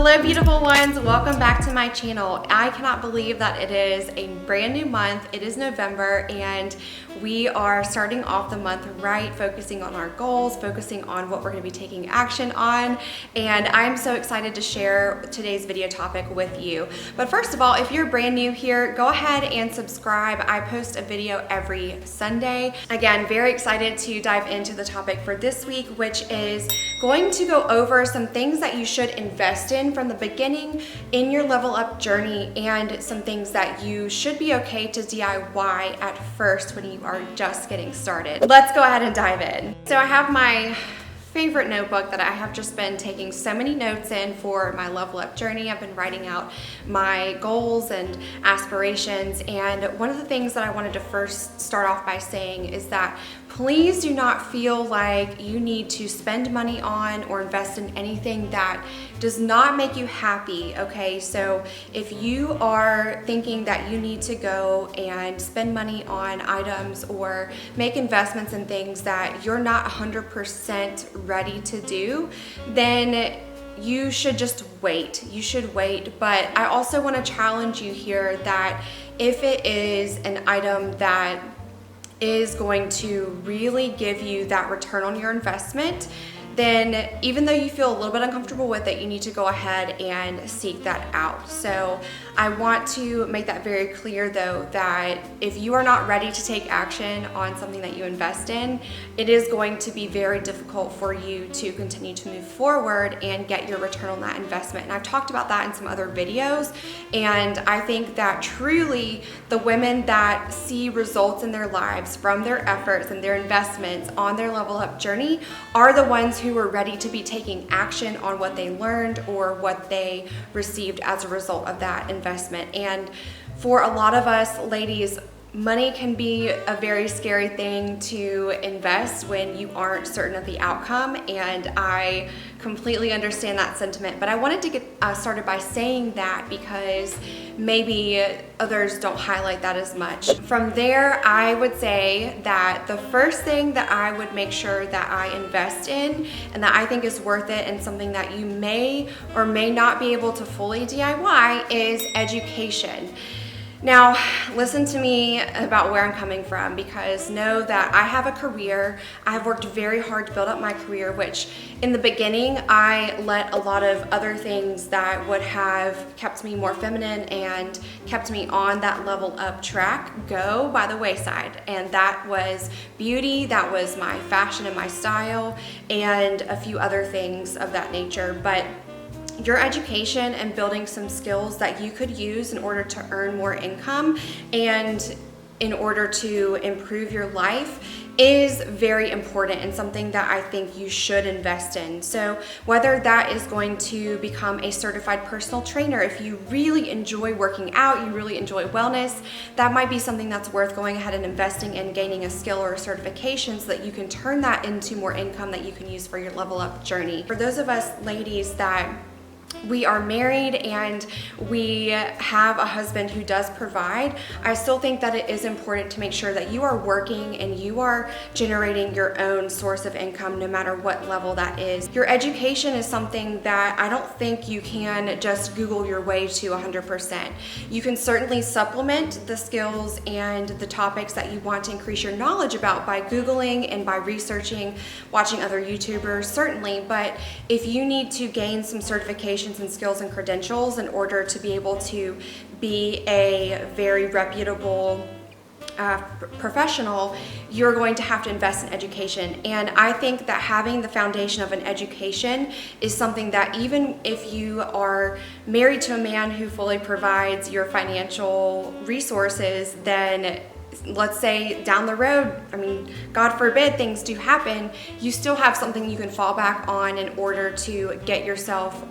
Hello beautiful ones, welcome back to my channel. I cannot believe that it is a brand new month. It is November and we are starting off the month right, focusing on our goals, focusing on what we're going to be taking action on, and I'm so excited to share today's video topic with you. But first of all, if you're brand new here, go ahead and subscribe. I post a video every Sunday. Again, very excited to dive into the topic for this week, which is going to go over some things that you should invest in from the beginning in your level up journey, and some things that you should be okay to DIY at first when you are just getting started. Let's go ahead and dive in. So I have my favorite notebook that I have just been taking so many notes in for my level up journey. I've been writing out my goals and aspirations, and one of the things that I wanted to first start off by saying is that please do not feel like you need to spend money on or invest in anything that does not make you happy, okay? So if you are thinking that you need to go and spend money on items or make investments in things that you're not 100% ready to do, then you should just wait. You should wait. But I also want to challenge you here that if it is an item that is going to really give you that return on your investment, then even though you feel a little bit uncomfortable with it, you need to go ahead and seek that out. So I want to make that very clear though, that if you are not ready to take action on something that you invest in, it is going to be very difficult for you to continue to move forward and get your return on that investment. And I've talked about that in some other videos, and I think that truly the women that see results in their lives from their efforts and their investments on their level up journey are the ones who were ready to be taking action on what they learned or what they received as a result of that investment. And for a lot of us ladies, money can be a very scary thing to invest when you aren't certain of the outcome, and I completely understand that sentiment. But I wanted to get started by saying that because maybe others don't highlight that as much. From there, I would say that the first thing that I would make sure that I invest in and that I think is worth it and something that you may or may not be able to fully DIY is education. Now, listen to me about where I'm coming from, because know that I have a career. I've worked very hard to build up my career, which in the beginning, I let a lot of other things that would have kept me more feminine and kept me on that level up track go by the wayside. And that was beauty, that was my fashion and my style, and a few other things of that nature. But your education and building some skills that you could use in order to earn more income and in order to improve your life is very important and something that I think you should invest in. So whether that is going to become a certified personal trainer, if you really enjoy working out, you really enjoy wellness, that might be something that's worth going ahead and investing in, gaining a skill or a certification so that you can turn that into more income that you can use for your level up journey. For those of us ladies that we are married and we have a husband who does provide, I still think that it is important to make sure that you are working and you are generating your own source of income no matter what level that is. Your education is something that I don't think you can just Google your way to 100%. You can certainly supplement the skills and the topics that you want to increase your knowledge about by Googling and by researching, watching other YouTubers, certainly. But if you need to gain some certifications and skills and credentials in order to be able to be a very reputable professional, you're going to have to invest in education. And I think that having the foundation of an education is something that even if you are married to a man who fully provides your financial resources, then let's say down the road, I mean, God forbid things do happen, you still have something you can fall back on in order to get yourself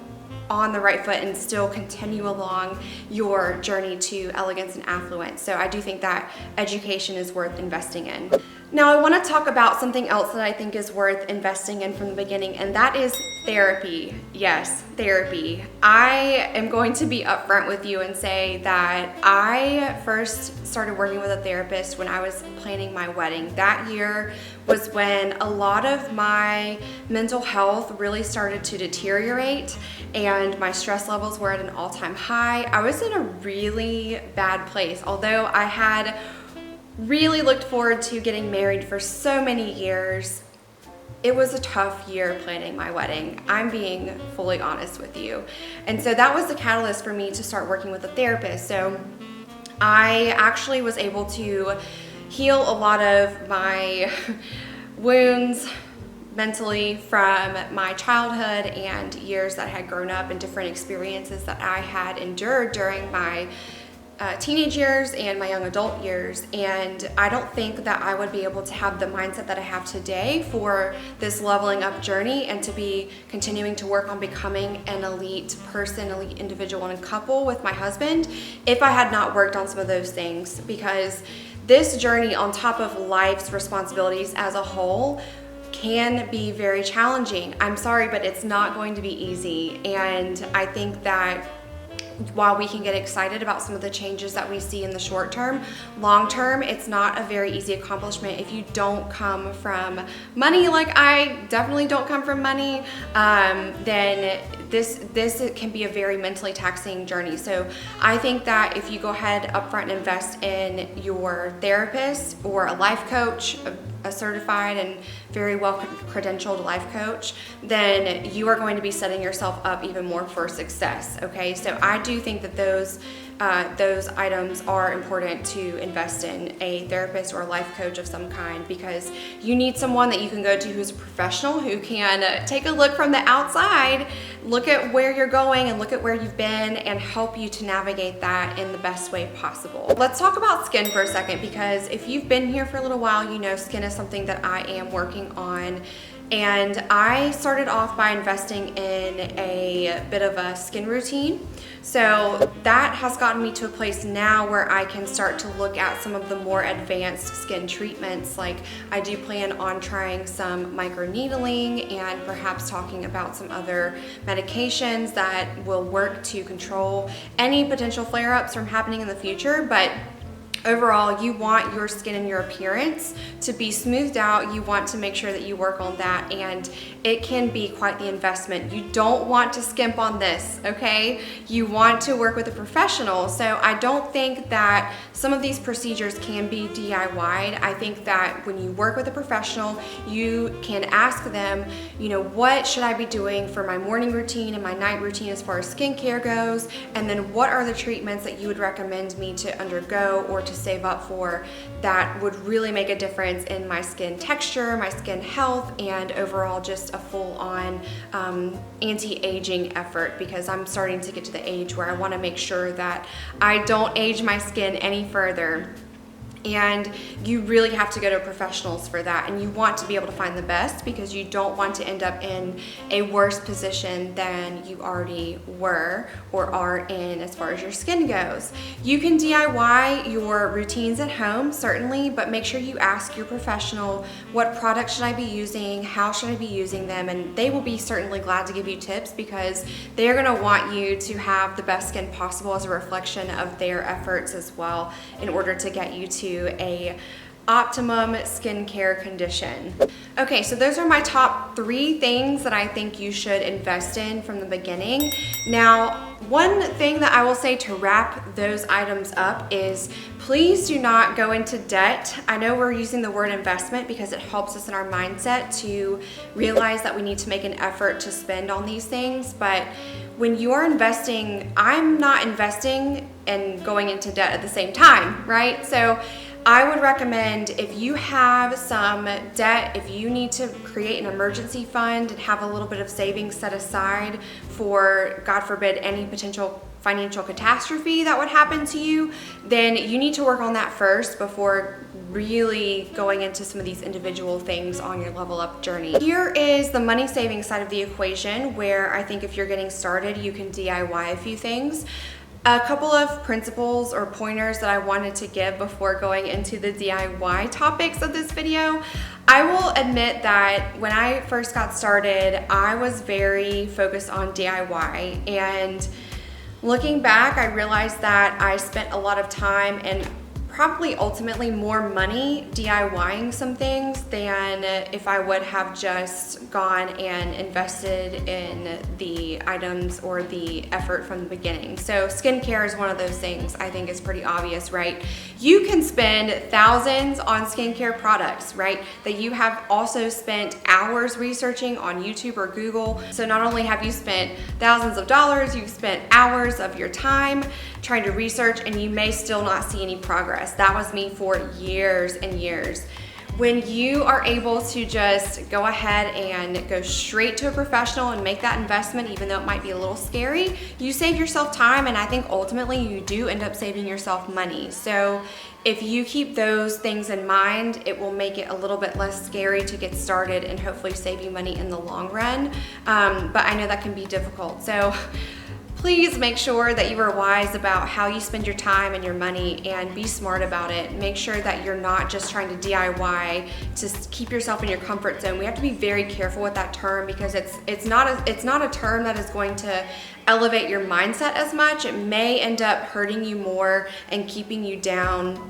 on the right foot and still continue along your journey to elegance and affluence. So I do think that education is worth investing in. Now I want to talk about something else that I think is worth investing in from the beginning, and that is therapy. Yes, therapy. I am going to be upfront with you and say that I first started working with a therapist when I was planning my wedding. That year was when a lot of my mental health really started to deteriorate and my stress levels were at an all-time high. I was in a really bad place, although I had really looked forward to getting married for so many years. It was a tough year planning my wedding. I'm being fully honest with you. And so that was the catalyst for me to start working with a therapist. So I actually was able to heal a lot of my wounds mentally from my childhood and years that I had grown up and different experiences that I had endured during my teenage years and my young adult years. And I don't think that I would be able to have the mindset that I have today for this leveling up journey and to be continuing to work on becoming an elite person, elite individual and couple with my husband if I had not worked on some of those things. Because this journey, on top of life's responsibilities as a whole, can be very challenging. I'm sorry, but it's not going to be easy. And I think that while we can get excited about some of the changes that we see in the short term, long term, it's not a very easy accomplishment if you don't come from money, like I definitely don't come from money. Then this can be a very mentally taxing journey. So I think that if you go ahead upfront and invest in your therapist or a life coach, a certified and very well credentialed life coach, then you are going to be setting yourself up even more for success. Okay, so I do think that those items are important to invest in, a therapist or a life coach of some kind, because you need someone that you can go to who's a professional, who can take a look from the outside, look at where you're going and look at where you've been and help you to navigate that in the best way possible. Let's talk about skin for a second, because if you've been here for a little while, you know skin is something that I am working on. And I started off by investing in a bit of a skin routine. So that has gotten me to a place now where I can start to look at some of the more advanced skin treatments. Like I do plan on trying some microneedling and perhaps talking about some other medications that will work to control any potential flare-ups from happening in the future. But overall, you want your skin and your appearance to be smoothed out. You want to make sure that you work on that, and it can be quite the investment. You don't want to skimp on this, okay? You want to work with a professional. So I don't think that some of these procedures can be DIY'd. I think that when you work with a professional, you can ask them, you know, what should I be doing for my morning routine and my night routine as far as skincare goes? And then what are the treatments that you would recommend me to undergo or to save up for that would really make a difference in my skin texture, my skin health, and overall just a full-on anti-aging effort, because I'm starting to get to the age where I want to make sure that I don't age my skin any further. And you really have to go to professionals for that, and you want to be able to find the best, because you don't want to end up in a worse position than you already were or are in as far as your skin goes. You can DIY your routines at home, certainly, but make sure you ask your professional, what products should I be using, how should I be using them, and they will be certainly glad to give you tips, because they're going to want you to have the best skin possible as a reflection of their efforts as well, in order to get you to a optimum skincare condition. Okay, so those are my top 3 things that I think you should invest in from the beginning. Now, one thing that I will say to wrap those items up is please do not go into debt. I know we're using the word investment because it helps us in our mindset to realize that we need to make an effort to spend on these things, but when you're investing, I'm not investing and going into debt at the same time, right? So I would recommend, if you have some debt, if you need to create an emergency fund and have a little bit of savings set aside for, God forbid, any potential financial catastrophe that would happen to you, then you need to work on that first before really going into some of these individual things on your level up journey. Here is the money saving side of the equation, where I think if you're getting started, you can DIY a few things. A couple of principles or pointers that I wanted to give before going into the DIY topics of this video. I will admit that when I first got started, I was very focused on DIY, and looking back, I realized that I spent a lot of time and probably ultimately more money DIYing some things than if I would have just gone and invested in the items or the effort from the beginning. So skincare is one of those things I think is pretty obvious, right? You can spend thousands on skincare products, right? That you have also spent hours researching on YouTube or Google. So not only have you spent thousands of dollars, you've spent hours of your time trying to research, and you may still not see any progress. That was me for years and years. When you are able to just go ahead and go straight to a professional and make that investment, even though it might be a little scary, you save yourself time, and I think ultimately you do end up saving yourself money. So if you keep those things in mind, it will make it a little bit less scary to get started and hopefully save you money in the long run. But I know that can be difficult. So please make sure that you are wise about how you spend your time and your money, and be smart about it. Make sure that you're not just trying to DIY to keep yourself in your comfort zone. We have to be very careful with that term, because it's not a term that is going to elevate your mindset as much. It may end up hurting you more and keeping you down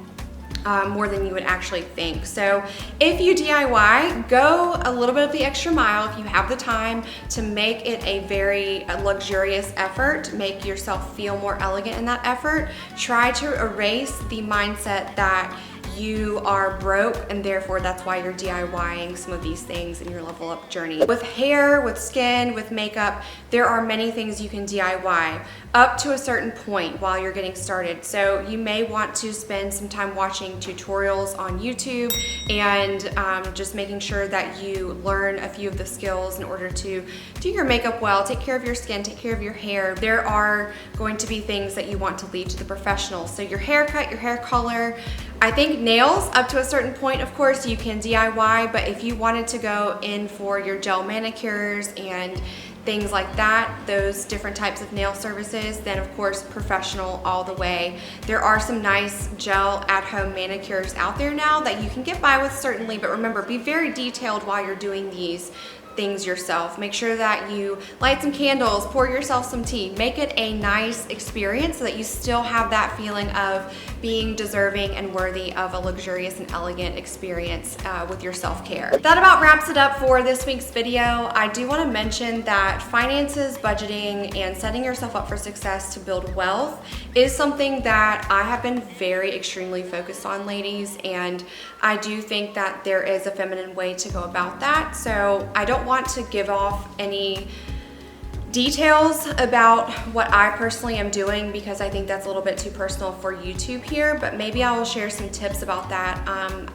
more than you would actually think. So if you DIY, go a little bit of the extra mile if you have the time to make it a very luxurious effort. Make yourself feel more elegant in that effort. Try to erase the mindset that you are broke and therefore that's why you're DIYing some of these things in your level up journey. With hair, with skin, with makeup, there are many things you can DIY up to a certain point while you're getting started. So you may want to spend some time watching tutorials on YouTube and just making sure that you learn a few of the skills in order to do your makeup well, take care of your skin, take care of your hair. There are going to be things that you want to leave to the professionals. So your haircut, your hair color, I think nails up to a certain point, of course, you can DIY, but if you wanted to go in for your gel manicures and things like that, those different types of nail services, then of course professional all the way. There are some nice gel at-home manicures out there now that you can get by with, certainly, but remember, be very detailed while you're doing these things yourself. Make sure that you light some candles, pour yourself some tea, make it a nice experience so that you still have that feeling of being deserving and worthy of a luxurious and elegant experience with your self-care. That about wraps it up for this week's video. I do want to mention that finances, budgeting, and setting yourself up for success to build wealth is something that I have been very extremely focused on, ladies, and I do think that there is a feminine way to go about that. So I don't want to give off any details about what I personally am doing because I think that's a little bit too personal for YouTube here, but maybe I will share some tips about that.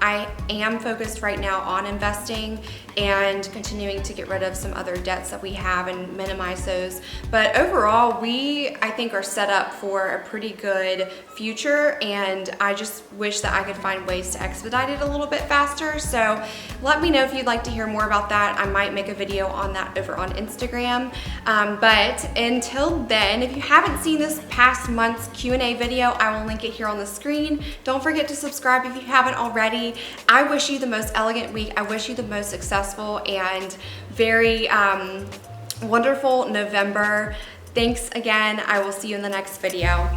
I am focused right now on investing and continuing to get rid of some other debts that we have and minimize those. But overall, I think are set up for a pretty good future, and I just wish that I could find ways to expedite it a little bit faster. So let me know if you'd like to hear more about that. I might make a video on that over on Instagram. But until then, if you haven't seen this past month's Q&A video, I will link it here on the screen. Don't forget to subscribe if you haven't already. I wish you the most elegant week. I wish you the most successful and very wonderful November. Thanks again. I will see you in the next video.